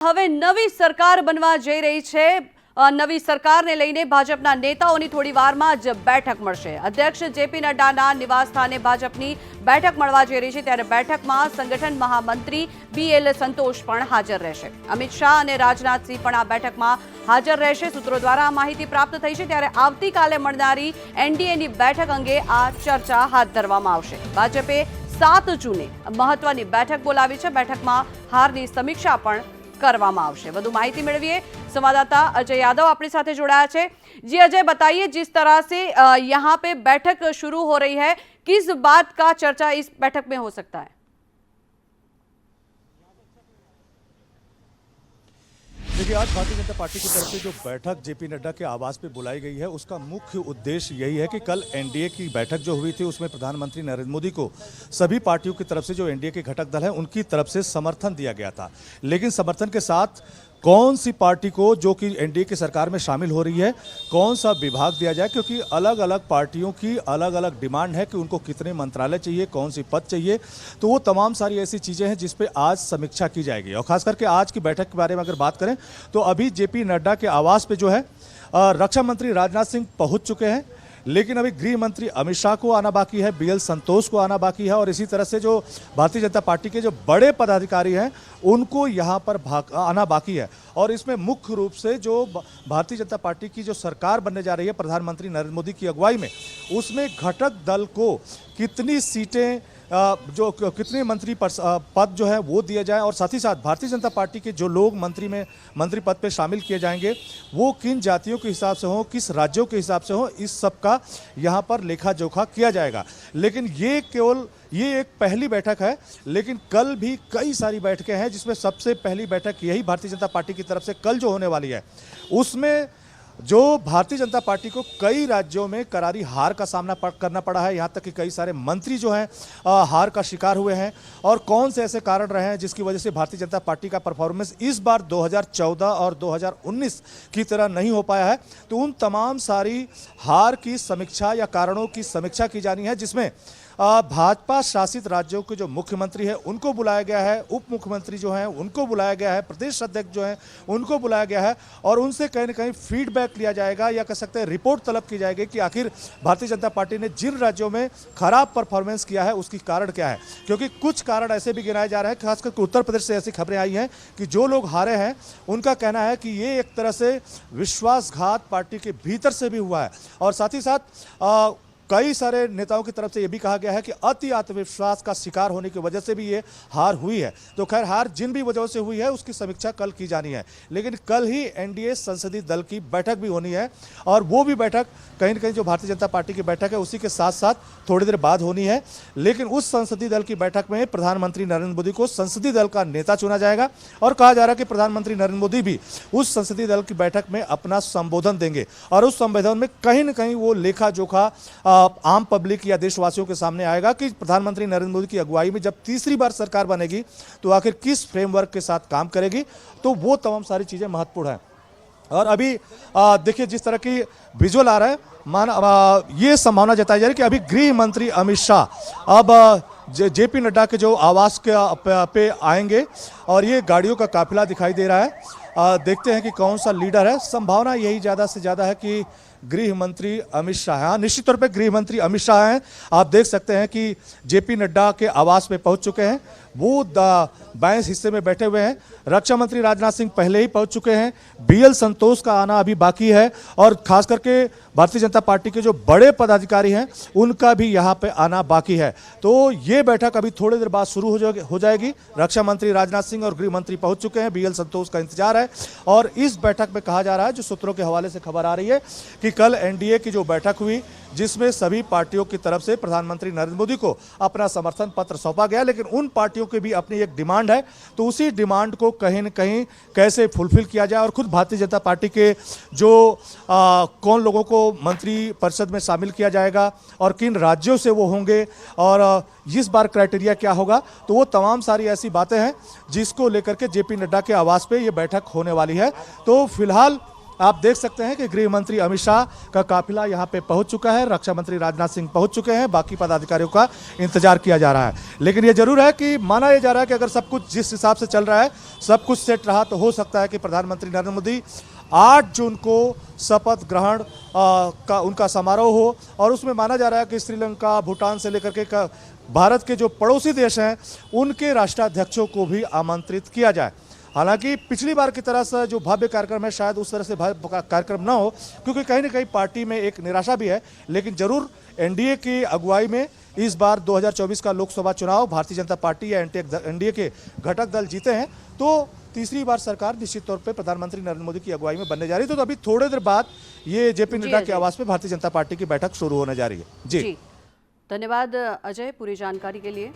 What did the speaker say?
હવે નવી સરકાર બનવા જઈ રહી છે। નવી સરકારને લઈને ભાજપના નેતાઓની થોડી વારમાં જ બેઠક મળશે। અધ્યક્ષ જેપી નડ્ડાના નિવાસસ્થાને ભાજપની બેઠક મળવા જઈ રહી છે, ત્યારે બેઠકમાં સંગઠન મહામંત્રી બીએલ સંતોષ પણ હાજર રહેશે। અમિત શાહ અને રાજનાથ સિંહ પણ આ બેઠકમાં હાજર રહેશે। સૂત્રો દ્વારા આ માહિતી પ્રાપ્ત થઈ છે, ત્યારે આવતીકાલે મળનારી એનડીએની બેઠક અંગે આ ચર્ચા હાથ ધરવામાં આવશે। ભાજપે 7 જૂને મહત્વની બેઠક બોલાવી છે। બેઠકમાં હારની સમીક્ષા પણ કરવામાં આવશે। વધુ माहिती मेळवीए, संवाददाता अजय यादव अपने साथ जोड़ाया है। जी अजय, बताइए जिस तरह से यहाँ पे बैठक शुरू हो रही है, किस बात का चर्चा इस बैठक में हो सकता है? देखिए, आज भारतीय जनता पार्टी की तरफ से जो बैठक जेपी नड्डा के आवास पे बुलाई गई है, उसका मुख्य उद्देश्य यही है कि कल एनडीए की बैठक जो हुई थी उसमें प्रधानमंत्री नरेंद्र मोदी को सभी पार्टियों की तरफ से जो एनडीए के घटक दल हैं उनकी तरफ से समर्थन दिया गया था। लेकिन समर्थन के साथ कौन सी पार्टी को जो कि एनडीए की सरकार में शामिल हो रही है, कौन सा विभाग दिया जाए, क्योंकि अलग अलग पार्टियों की अलग अलग डिमांड है कि उनको कितने मंत्रालय चाहिए, कौन सी पद चाहिए। तो वो तमाम सारी ऐसी चीज़ें हैं जिस पे आज समीक्षा की जाएगी। और खास करके आज की बैठक के बारे में अगर बात करें तो अभी जेपी नड्डा के आवास पे जो है रक्षा मंत्री राजनाथ सिंह पहुँच चुके हैं, लेकिन अभी गृह मंत्री अमित शाह को आना बाकी है, बीएल संतोष को आना बाकी है, और इसी तरह से जो भारतीय जनता पार्टी के जो बड़े पदाधिकारी हैं उनको यहाँ पर आना बाकी है। और इसमें मुख्य रूप से जो भारतीय जनता पार्टी की जो सरकार बनने जा रही है प्रधानमंत्री नरेंद्र मोदी की अगुवाई में, उसमें घटक दल को कितनी सीटें जो कितने मंत्री पद जो है वो दिया जाए, और साथ ही साथ भारतीय जनता पार्टी के जो लोग मंत्री पद पे शामिल किए जाएंगे वो किन जातियों के हिसाब से हो, किस राज्यों के हिसाब से हो, इस सब का यहाँ पर लेखा जोखा किया जाएगा। लेकिन ये एक पहली बैठक है, लेकिन कल भी कई सारी बैठकें हैं, जिसमें सबसे पहली बैठक यही भारतीय जनता पार्टी की तरफ से कल जो होने वाली है, उसमें जो भारतीय जनता पार्टी को कई राज्यों में करारी हार का सामना करना पड़ा है। यहाँ तक कि कई सारे मंत्री जो हैं हार का शिकार हुए हैं, और कौन से ऐसे कारण रहे हैं जिसकी वजह से भारतीय जनता पार्टी का परफॉर्मेंस इस बार 2014 और 2019 की तरह नहीं हो पाया है। तो उन तमाम सारी हार की समीक्षा या कारणों की समीक्षा की जानी है, जिसमें भाजपा शासित राज्यों के जो मुख्यमंत्री है उनको बुलाया गया है, उप मुख्यमंत्री जो हैं उनको बुलाया गया है, प्रदेश अध्यक्ष जो हैं उनको बुलाया गया है, और उनसे कहीं ना कहीं फीडबैक लिया जाएगा, या कह सकते हैं रिपोर्ट तलब की जाएगी कि आखिर भारतीय जनता पार्टी ने जिन राज्यों में खराब परफॉर्मेंस किया है उसकी कारण क्या है। क्योंकि कुछ कारण ऐसे भी गिनाए जा रहे हैं, खासकर उत्तर प्रदेश से ऐसी खबरें आई हैं कि जो लोग हारे हैं उनका कहना है कि ये एक तरह से विश्वासघात पार्टी के भीतर से भी हुआ है, और साथ ही साथ कई सारे नेताओं की तरफ से यह भी कहा गया है कि अति आत्मविश्वास का शिकार होने की वजह से भी ये हार हुई है। तो खैर, हार जिन भी वजहों से हुई है उसकी समीक्षा कल की जानी है। लेकिन कल ही एनडीए संसदीय दल की बैठक भी होनी है, और वो भी बैठक कहीं ना कहीं जो भारतीय जनता पार्टी की बैठक है उसी के साथ साथ थोड़ी देर बाद होनी है। लेकिन उस संसदीय दल की बैठक में प्रधानमंत्री नरेंद्र मोदी को संसदीय दल का नेता चुना जाएगा, और कहा जा रहा है कि प्रधानमंत्री नरेंद्र मोदी भी उस संसदीय दल की बैठक में अपना संबोधन देंगे, और उस संबोधन में कहीं ना कहीं वो लेखा जोखा आम पब्लिक या देशवासियों के सामने आएगा कि प्रधानमंत्री नरेंद्र मोदी की अगुवाई में जब तीसरी बार सरकार बनेगी तो आखिर किस फ्रेमवर्क के साथ काम करेगी। तो वो तमाम सारी चीज़ें महत्वपूर्ण हैं। और अभी देखिए, जिस तरह की विजुअल आ रहा है, ये संभावना जताई जा रही है कि अभी गृह मंत्री अमित शाह अब जेपी नड्डा के जो आवास के पे आएंगे, और ये गाड़ियों का काफिला दिखाई दे रहा है। देखते हैं कि कौन सा लीडर है। संभावना यही ज़्यादा से ज़्यादा है कि गृह मंत्री अमित शाह। हाँ, निश्चित तौर पे गृह मंत्री अमित शाह हैं। आप देख सकते हैं कि जेपी नड्डा के आवास पे पहुंच चुके हैं, वो बाएं हिस्से में बैठे हुए हैं। रक्षा मंत्री राजनाथ सिंह पहले ही पहुंच चुके हैं, बीएल संतोष का आना अभी बाकी है, और खास करके भारतीय जनता पार्टी के जो बड़े पदाधिकारी हैं उनका भी यहाँ पे आना बाकी है। तो ये बैठक अभी थोड़ी देर बाद शुरू हो जाएगी। रक्षा मंत्री राजनाथ सिंह और गृह मंत्री पहुंच चुके हैं, बीएल संतोष का इंतजार है। और इस बैठक में कहा जा रहा है, जो सूत्रों के हवाले से खबर आ रही है, कि कल एनडीए की जो बैठक हुई जिसमें सभी पार्टियों की तरफ से प्रधानमंत्री नरेंद्र मोदी को अपना समर्थन पत्र सौंपा गया, लेकिन उन पार्टियों की भी अपनी एक डिमांड है, तो उसी डिमांड को कहीं न कहीं कैसे फुलफिल किया जाए, और खुद भारतीय जनता पार्टी के जो कौन लोगों को मंत्री परिषद में शामिल किया जाएगा और किन राज्यों से वो होंगे, और इस बार क्राइटेरिया क्या होगा। तो वो तमाम सारी ऐसी बातें हैं जिसको लेकर के जेपी नड्डा के आवास पे ये बैठक होने वाली है। तो फिलहाल आप देख सकते हैं कि गृह मंत्री अमित शाह का काफिला यहां पे पहुंच चुका है, रक्षा मंत्री राजनाथ सिंह पहुंच चुके हैं, बाकी पदाधिकारियों का इंतजार किया जा रहा है। लेकिन यह जरूर है कि माना यह जा रहा है कि अगर सब कुछ जिस हिसाब से चल रहा है, सब कुछ सेट रहा, तो हो सकता है कि प्रधानमंत्री नरेंद्र मोदी 8 जून को शपथ ग्रहण का उनका समारोह हो, और उसमें माना जा रहा है कि श्रीलंका, भूटान से लेकर के भारत के जो पड़ोसी देश हैं उनके राष्ट्राध्यक्षों को भी आमंत्रित किया जाए। हालांकि पिछली बार की तरह से जो भव्य कार्यक्रम है, शायद उस तरह से भव्य कार्यक्रम ना हो, क्योंकि कहीं ना कहीं पार्टी में एक निराशा भी है। लेकिन जरूर एनडीए की अगुवाई में इस बार 2024 का लोकसभा चुनाव भारतीय जनता पार्टी या एनडीए के घटक दल जीते हैं, तो तीसरी बार सरकार निश्चित तौर पे प्रधानमंत्री नरेंद्र मोदी की अगुवाई में बनने जा रही है। तो अभी थोड़ी देर बाद ये जेपी नड्डा के आवास में भारतीय जनता पार्टी की बैठक शुरू होने जा रही है। जी धन्यवाद अजय पूरी जानकारी के लिए।